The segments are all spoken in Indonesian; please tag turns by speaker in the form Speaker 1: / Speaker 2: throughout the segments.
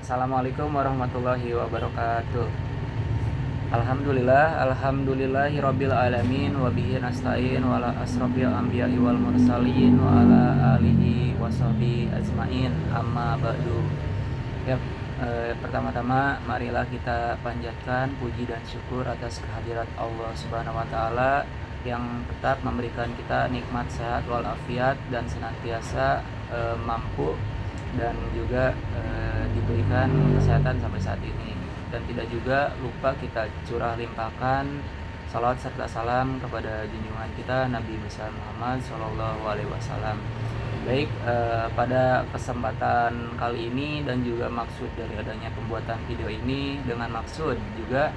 Speaker 1: Assalamualaikum warahmatullahi wabarakatuh. Alhamdulillahirabbil alamin wa bihi nasta'in wa ala asrofil anbiya'i wal mursalin wa ala alihi washabihi ajmain. Amma ba'du. Ya, pertama-tama marilah kita panjatkan puji dan syukur atas kehadirat Allah Subhanahu wa taala yang tetap memberikan kita nikmat sehat walafiat dan senantiasa mampu dan juga diberikan kesehatan sampai saat ini, dan tidak juga lupa kita curah limpahkan salawat serta salam kepada junjungan kita Nabi besar Muhammad SAW. Baik, pada kesempatan kali ini dan juga maksud dari adanya pembuatan video ini, dengan maksud juga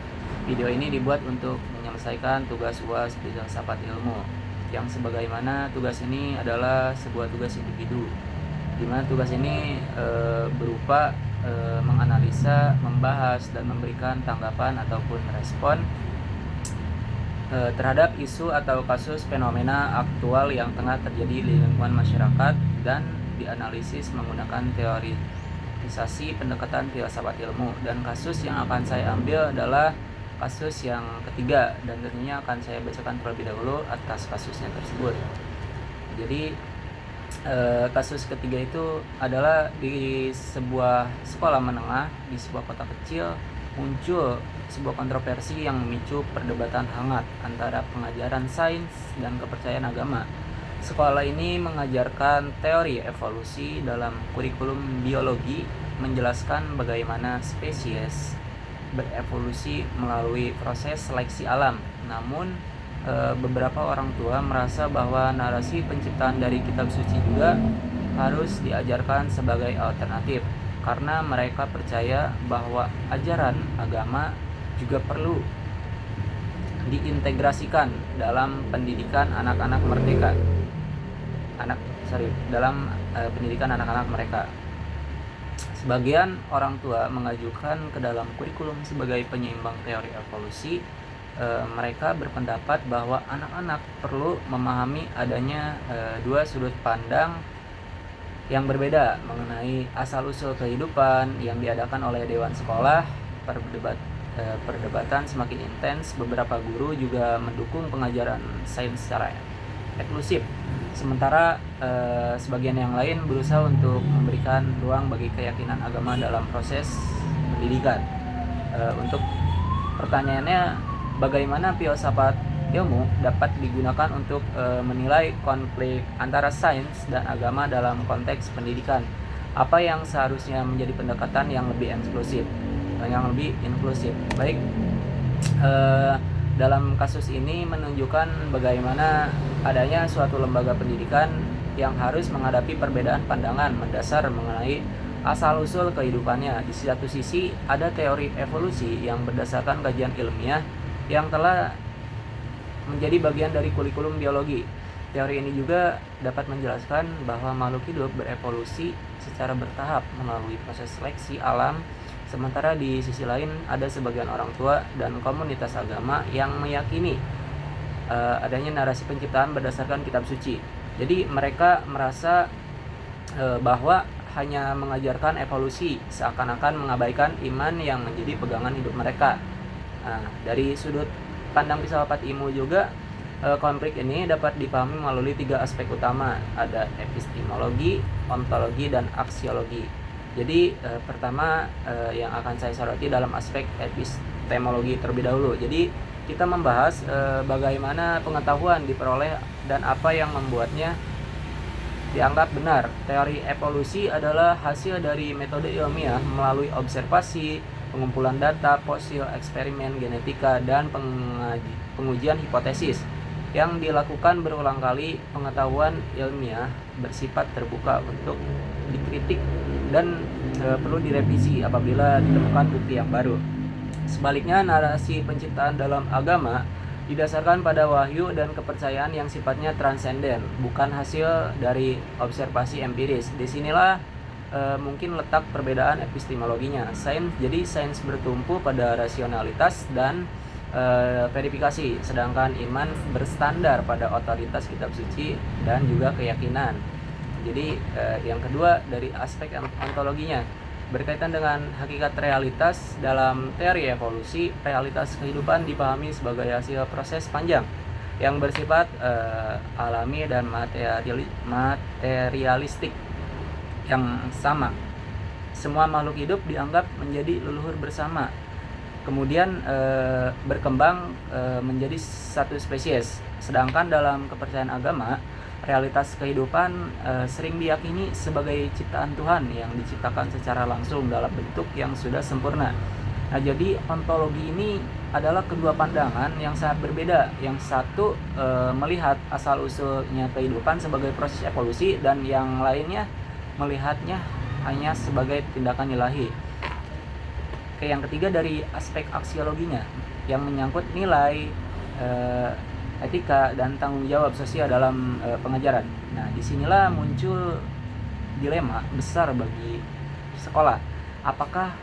Speaker 1: video ini dibuat untuk menyelesaikan tugas UAS filsafat ilmu, yang sebagaimana tugas ini adalah sebuah tugas individu, di mana tugas ini berupa menganalisa, membahas, dan memberikan tanggapan ataupun respon terhadap isu atau kasus fenomena aktual yang tengah terjadi di lingkungan masyarakat, dan dianalisis menggunakan teorisasi pendekatan filsafat ilmu. Dan kasus yang akan saya ambil adalah kasus yang ketiga, dan tentunya akan saya bacakan terlebih dahulu atas kasusnya tersebut. Jadi kasus ketiga itu adalah di sebuah sekolah menengah di sebuah kota kecil muncul sebuah kontroversi yang memicu perdebatan hangat antara pengajaran sains dan kepercayaan agama. Sekolah ini mengajarkan teori evolusi dalam kurikulum biologi, menjelaskan bagaimana spesies berevolusi melalui proses seleksi alam. Namun beberapa orang tua merasa bahwa narasi penciptaan dari kitab suci juga harus diajarkan sebagai alternatif, karena mereka percaya bahwa ajaran agama juga perlu diintegrasikan dalam pendidikan anak-anak mereka. Sebagian orang tua mengajukan ke dalam kurikulum sebagai penyeimbang teori evolusi. Mereka berpendapat bahwa anak-anak perlu memahami adanya dua sudut pandang yang berbeda mengenai asal-usul kehidupan yang diadakan oleh dewan sekolah. Perdebatan semakin intens. Beberapa guru juga mendukung pengajaran sains secara eksklusif, sementara sebagian yang lain berusaha untuk memberikan ruang bagi keyakinan agama dalam proses pendidikan. Untuk pertanyaannya, bagaimana filsafat ilmu dapat digunakan untuk menilai konflik antara sains dan agama dalam konteks pendidikan? Apa yang seharusnya menjadi pendekatan yang lebih inklusif? Baik, dalam kasus ini menunjukkan bagaimana adanya suatu lembaga pendidikan yang harus menghadapi perbedaan pandangan mendasar mengenai asal-usul kehidupannya. Di satu sisi ada teori evolusi yang berdasarkan kajian ilmiah yang telah menjadi bagian dari kurikulum biologi. Teori ini juga dapat menjelaskan bahwa makhluk hidup berevolusi secara bertahap melalui proses seleksi alam. Sementara di sisi lain ada sebagian orang tua dan komunitas agama yang meyakini adanya narasi penciptaan berdasarkan kitab suci. Jadi mereka merasa bahwa hanya mengajarkan evolusi seakan-akan mengabaikan iman yang menjadi pegangan hidup mereka. Dari sudut pandang filsafat ilmu juga, konflik ini dapat dipahami melalui tiga aspek utama. Ada epistemologi, ontologi, dan aksiologi. Jadi pertama yang akan saya soroti dalam aspek epistemologi terlebih dahulu. Jadi kita membahas bagaimana pengetahuan diperoleh dan apa yang membuatnya dianggap benar. Teori evolusi adalah hasil dari metode ilmiah melalui observasi, pengumpulan data, fosil, eksperimen genetika, dan pengujian hipotesis yang dilakukan berulang kali. Pengetahuan ilmiah bersifat terbuka untuk dikritik dan perlu direvisi apabila ditemukan bukti yang baru. Sebaliknya, narasi penciptaan dalam agama didasarkan pada wahyu dan kepercayaan yang sifatnya transenden, bukan hasil dari observasi empiris. Disinilah mungkin letak perbedaan epistemologinya. Sains bertumpu pada rasionalitas dan verifikasi, sedangkan iman berstandar pada otoritas kitab suci dan juga keyakinan. Jadi yang kedua dari aspek ontologinya, Berkaitan dengan hakikat realitas, dalam teori evolusi, realitas kehidupan dipahami sebagai hasil proses panjang yang bersifat alami dan materialistik yang sama. Semua makhluk hidup dianggap menjadi leluhur bersama, kemudian berkembang menjadi satu spesies. Sedangkan dalam kepercayaan agama, realitas kehidupan sering diyakini sebagai ciptaan Tuhan yang diciptakan secara langsung dalam bentuk yang sudah sempurna. Nah, jadi ontologi ini adalah kedua pandangan yang sangat berbeda. Yang satu melihat asal-usulnya kehidupan sebagai proses evolusi, dan yang lainnya melihatnya hanya sebagai tindakan ilahi. Oke, yang ketiga dari aspek aksiologinya yang menyangkut nilai, etika dan tanggung jawab sosial dalam pengajaran. Nah, disinilah muncul dilema besar bagi sekolah. Apakah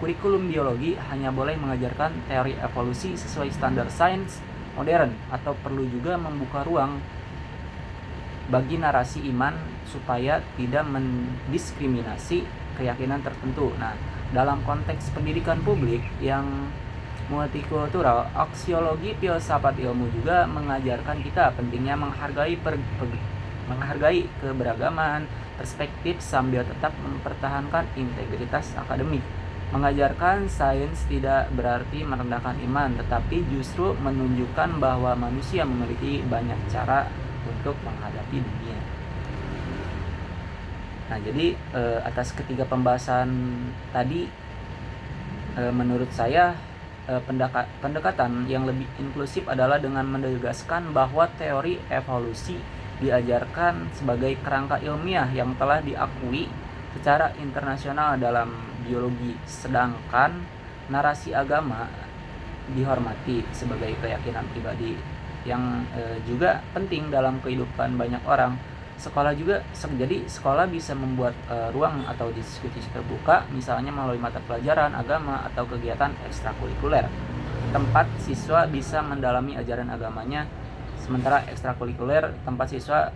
Speaker 1: kurikulum biologi hanya boleh mengajarkan teori evolusi sesuai standar sains modern, atau perlu juga membuka ruang bagi narasi iman supaya tidak mendiskriminasi keyakinan tertentu? Nah, dalam konteks pendidikan publik yang multikultural, aksiologi filsafat ilmu juga mengajarkan kita pentingnya menghargai keberagaman perspektif sambil tetap mempertahankan integritas akademik. Mengajarkan sains tidak berarti merendahkan iman, tetapi justru menunjukkan bahwa manusia memiliki banyak cara untuk menghadapi dunia. Nah, jadi atas ketiga pembahasan tadi, menurut saya pendekatan yang lebih inklusif adalah dengan menegaskan bahwa teori evolusi diajarkan sebagai kerangka ilmiah yang telah diakui secara internasional dalam biologi, sedangkan narasi agama dihormati sebagai keyakinan pribadi yang juga penting dalam kehidupan banyak orang. Jadi sekolah bisa membuat ruang atau diskusi terbuka, misalnya melalui mata pelajaran agama atau kegiatan ekstrakurikuler. Tempat siswa bisa mendalami ajaran agamanya, sementara ekstrakurikuler tempat siswa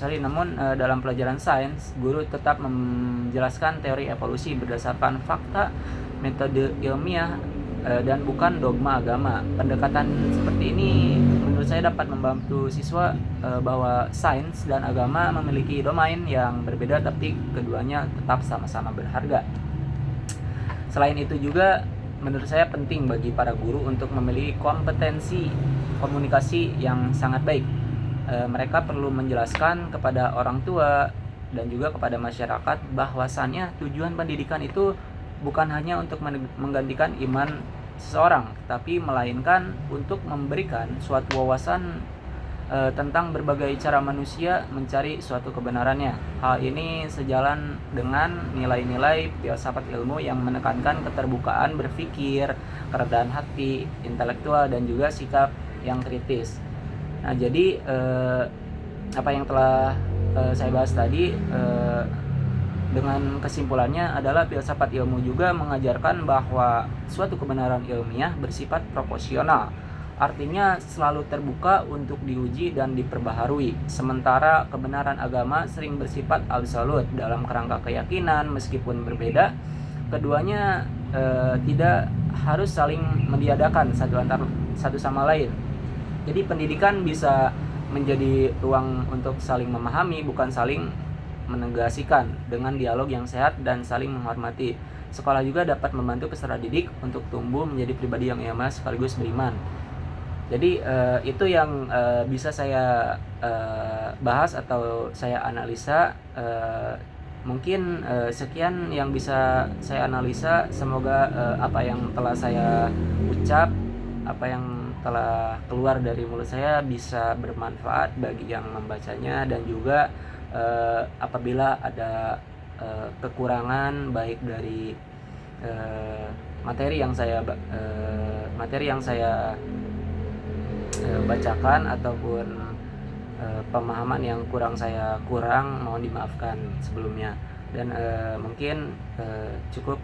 Speaker 1: namun dalam pelajaran sains, guru tetap menjelaskan teori evolusi berdasarkan fakta, metode ilmiah, dan bukan dogma agama. Pendekatan seperti ini menurut saya dapat membantu siswa bahwa sains dan agama memiliki domain yang berbeda, tapi keduanya tetap sama-sama berharga. Selain itu juga menurut saya penting bagi para guru untuk memiliki kompetensi komunikasi yang sangat baik. Mereka perlu menjelaskan kepada orang tua dan juga kepada masyarakat bahwasannya tujuan pendidikan itu bukan hanya untuk menggantikan iman seseorang, tapi melainkan untuk memberikan suatu wawasan tentang berbagai cara manusia mencari suatu kebenarannya. Hal ini sejalan dengan nilai-nilai filsafat ilmu yang menekankan keterbukaan berpikir, kerendahan hati, intelektual, dan juga sikap yang kritis. Nah, jadi apa yang telah saya bahas tadi, dengan kesimpulannya adalah filsafat ilmu juga mengajarkan bahwa suatu kebenaran ilmiah bersifat proporsional, artinya selalu terbuka untuk diuji dan diperbaharui. Sementara kebenaran agama sering bersifat absolut dalam kerangka keyakinan. Meskipun berbeda, keduanya tidak harus saling meniadakan satu sama lain. Jadi pendidikan bisa menjadi ruang untuk saling memahami, bukan saling menegasikan, dengan dialog yang sehat dan saling menghormati. Sekolah juga dapat membantu peserta didik untuk tumbuh menjadi pribadi yang ilmiah sekaligus beriman. Jadi itu yang bisa saya bahas atau saya analisa. Mungkin sekian yang bisa saya analisa. Semoga apa yang telah saya ucap, apa yang telah keluar dari mulut saya bisa bermanfaat bagi yang membacanya, dan juga apabila ada kekurangan baik dari materi yang saya bacakan ataupun pemahaman yang saya kurang, mohon dimaafkan sebelumnya. Dan mungkin cukup,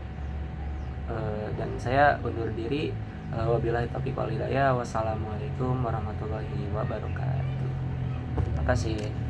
Speaker 1: dan saya undur diri. Wabillahi taufiq wal hidayah. Wassalamualaikum warahmatullahi wabarakatuh. Terima kasih.